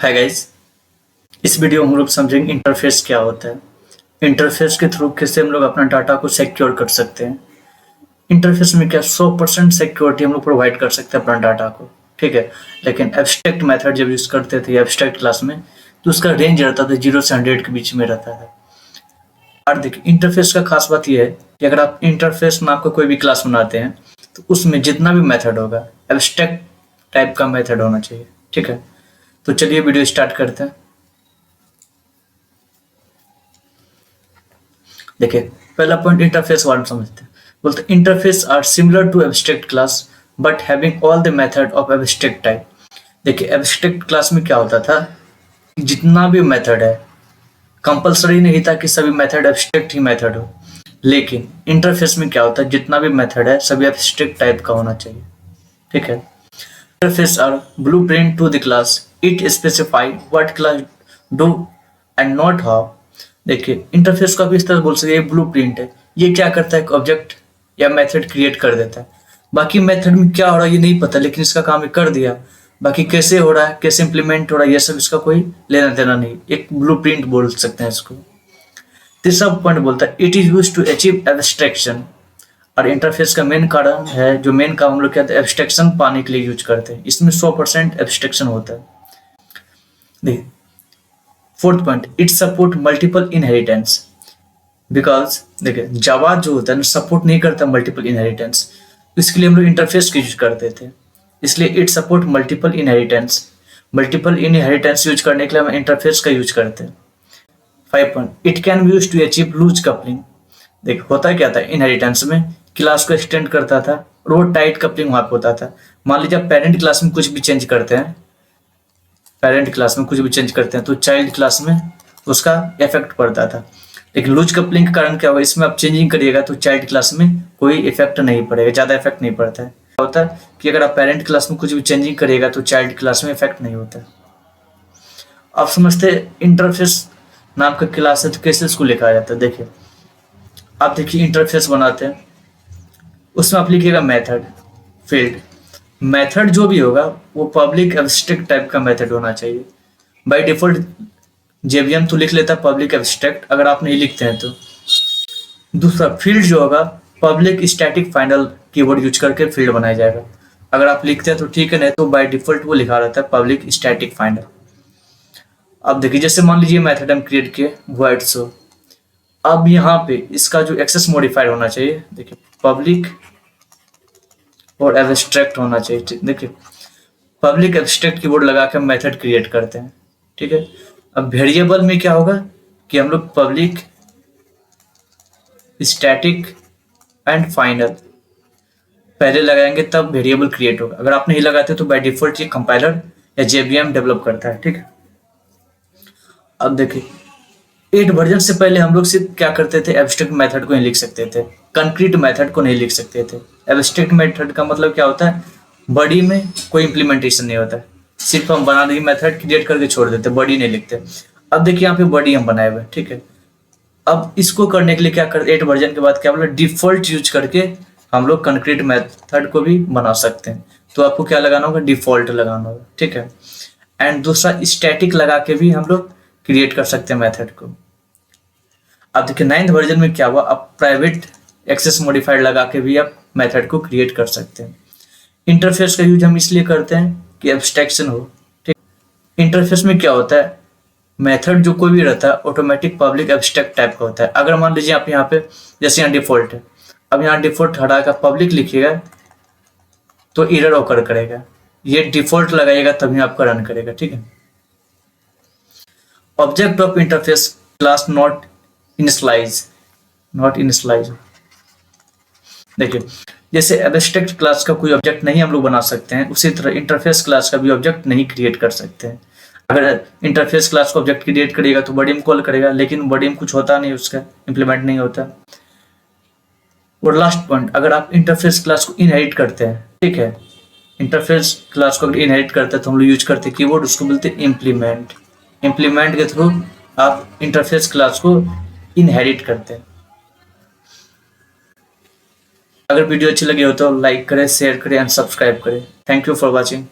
Hi guys, इस video में हम लोग समझेंगे इंटरफेस क्या होता है। इंटरफेस के थ्रू कैसे हम लोग अपना डाटा को सिक्योर कर सकते हैं। इंटरफेस में क्या 100% सिक्योरिटी हम लोग प्रोवाइड कर सकते हैं अपना डाटा को, ठीक है। लेकिन एब्स्ट्रैक्ट मेथड जब यूज करते थे एब्स्ट्रैक्ट क्लास में, तो उसका रेंज रहता था 0 से 100 के बीच में रहता है। और देखिए, इंटरफेस का खास बात यह है कि अगर आप इंटरफेस नाम का कोई भी क्लास बनाते हैं तो उसमें जितना भी मेथड होगा एब्स्ट्रैक्ट टाइप का मेथड होना चाहिए, ठीक है। तो चलिए वीडियो स्टार्ट करते हैं। देखिए, पहला पॉइंट इंटरफेस वाला समझते हैं। बोलते interface are similar to abstract class but having all the method of abstract type. देखिए, एब्स्ट्रैक्ट क्लास में क्या होता था, जितना भी मेथड है कंपलसरी नहीं था कि सभी मेथड एब्स्ट्रैक्ट ही मेथड हो, लेकिन इंटरफेस में क्या होता है, जितना भी मेथड है सभी एब्स्ट्रैक्ट टाइप का होना चाहिए, ठीक है। Interface are blueprint to the class, it specify what class do and not how. देखिए, इंटरफेस का भी इस तरह बोल सकते हैं, ब्लूप्रिंट है। ये क्या करता है, ऑब्जेक्ट या मेथड क्रिएट कर देता है। बाकी मेथड में क्या हो रहा है ये नहीं पता, लेकिन इसका काम ये कर दिया। बाकी कैसे हो रहा है, कैसे इंप्लीमेंट हो रहा है, ये सब इसका कोई लेना देना नहीं। एक ब्लूप्रिंट बोल सकते हैं इसको। तीसरा पॉइंट बोलता है it is use to achieve abstraction. और इंटरफेस का मेन कारण है, जो मेन काम हम लोग कहते हैं एब्स्ट्रैक्शन पाने के लिए यूज करते हैं। इसमें 100% एब्स्ट्रैक्शन होता है। देखिए, fourth point, it support multiple inheritance. Because देखिए, जावा जो होता है ना सपोर्ट नहीं करता मल्टीपल इनहेरिटेंस, इसके लिए हम लोग इंटरफेस का यूज करते थे। इसलिए it support multiple inheritance. Multiple inheritance use करने के लिए हम इंटरफेस का यूज करते हैं। 5 point, it can be use to achieve loose coupling. देख, होता क्या था इनहेरिटेंस में, क्लास को एक्सटेंड करता था और वो टाइट कपलिंग वहां पे होता था। मान लीजिए आप पेरेंट क्लास में कुछ भी चेंज करते हैं, पेरेंट क्लास में कुछ भी चेंज करते हैं तो चाइल्ड क्लास में उसका इफेक्ट पड़ता था। लेकिन लूज कपलिंग के कारण क्या होगा, इसमें आप चेंजिंग करिएगा तो चाइल्ड क्लास में कोई इफेक्ट नहीं पड़ेगा, ज़्यादा इफेक्ट नहीं पड़ता है। क्या होता है कि अगर आप पेरेंट क्लास में कुछ भी चेंजिंग करिएगा तो चाइल्ड क्लास में इफेक्ट नहीं होता है। आप समझते हैं इंटरफेस नाम का क्लास है तो कैसे इसको लिखा जाता है। देखिए, आप देखिए इंटरफेस बनाते हैं, उसमें आप लिखिएगा मेथड फील्ड। मेथड जो भी होगा वो पब्लिक एब्स्ट्रैक्ट टाइप का मेथड होना चाहिए। बाय डिफॉल्ट जेवीएम तो लिख लेता है पब्लिक एब्स्ट्रैक्ट, अगर आप नहीं लिखते हैं तो। दूसरा फील्ड जो होगा public static final keyword use करके फील्ड बनाया जाएगा। अगर आप लिखते हैं तो ठीक है, नहीं तो बाय डिफॉल्ट वो लिखा रहता है पब्लिक स्टैटिक फाइनल। अब देखिए, जैसे मान लीजिए मेथड हम क्रिएट किए void show। अब यहाँ पे इसका जो एक्सेस मॉडिफायर होना चाहिए, देखिए पब्लिक और एब्स्ट्रैक्ट होना चाहिए। देखिए, पब्लिक एब्स्ट्रैक्ट कीवर्ड लगा के मेथड क्रिएट करते हैं, ठीक है। अब वेरिएबल में क्या होगा कि हम लोग पब्लिक स्टैटिक एंड फाइनल पहले लगाएंगे तब वेरिएबल क्रिएट होगा। अगर आप नहीं लगाते तो बाय डिफॉल्ट ये कंपाइलर या जेवीएम डेवलप करता है, ठीक है। अब देखिए, 8 वर्जन से पहले हम लोग सिर्फ क्या करते थे, एब्स्ट्रैक्ट मेथड को ही लिख सकते थे, कंक्रीट मेथड को नहीं लिख सकते थे। एब्स्ट्रैक्ट मेथड का मतलब क्या होता है, बॉडी में कोई इंप्लीमेंटेशन नहीं होता है, सिर्फ हम बनाने की मेथड क्रिएट करके छोड़ देते, बॉडी नहीं लिखते। अब देखिए यहाँ पे बॉडी हम बनाए हुए, ठीक है। अब इसको करने के लिए क्या करते, 8 वर्जन के बाद क्या बोला, डिफॉल्ट यूज करके हम लोग कंक्रीट मेथड को भी बना सकते हैं। तो आपको क्या लगाना होगा, डिफॉल्ट लगाना होगा, ठीक है। एंड दूसरा स्टैटिक लगा के भी हम लोग क्रिएट कर सकते हैं मेथड को। अब देखिए 9th वर्जन में क्या हुआ, आप प्राइवेट एक्सेस मॉडिफायर लगा के भी आप मेथड को क्रिएट कर सकते हैं। इंटरफेस का यूज हम इसलिए करते हैं कि एब्स्ट्रैक्शन हो, ठीक। इंटरफेस में क्या होता है, मेथड जो कोई भी रहता है ऑटोमेटिक पब्लिक एब्स्ट्रैक्ट टाइप का होता है। अगर मान लीजिए आप यहाँ पे, जैसे यहाँ डिफॉल्ट है, अब यहाँ डिफॉल्ट हटा कर पब्लिक लिखिएगा तो एरर ऑकर करेगा। ये डिफॉल्ट लगाइएगा तभी आपका रन करेगा, ठीक है। Object of interface class not initialise. देखिए, जैसे एब्स्ट्रैक्ट क्लास का कोई ऑब्जेक्ट नहीं हम लोग बना सकते हैं, उसी तरह इंटरफेस क्लास का भी ऑब्जेक्ट नहीं क्रिएट कर सकते हैं। अगर इंटरफेस क्लास को ऑब्जेक्ट क्रिएट करेगा तो बॉडी में कॉल करेगा, लेकिन बॉडी में कुछ होता नहीं, उसका इंप्लीमेंट नहीं होता। और लास्ट पॉइंट, अगर आप इंटरफेस क्लास को इनहेरिट करते हैं, ठीक है, इंटरफेस क्लास को अगर इनहेरिट करते हैं तो हम लोग यूज करते हैं कीवर्ड, उसको बोलते हैं इम्प्लीमेंट। इम्प्लीमेंट के थ्रू आप इंटरफेस क्लास को इनहेरिट करते हैं। अगर वीडियो अच्छी लगी हो तो लाइक करें, शेयर करें एंड सब्सक्राइब करें। Thank you for watching.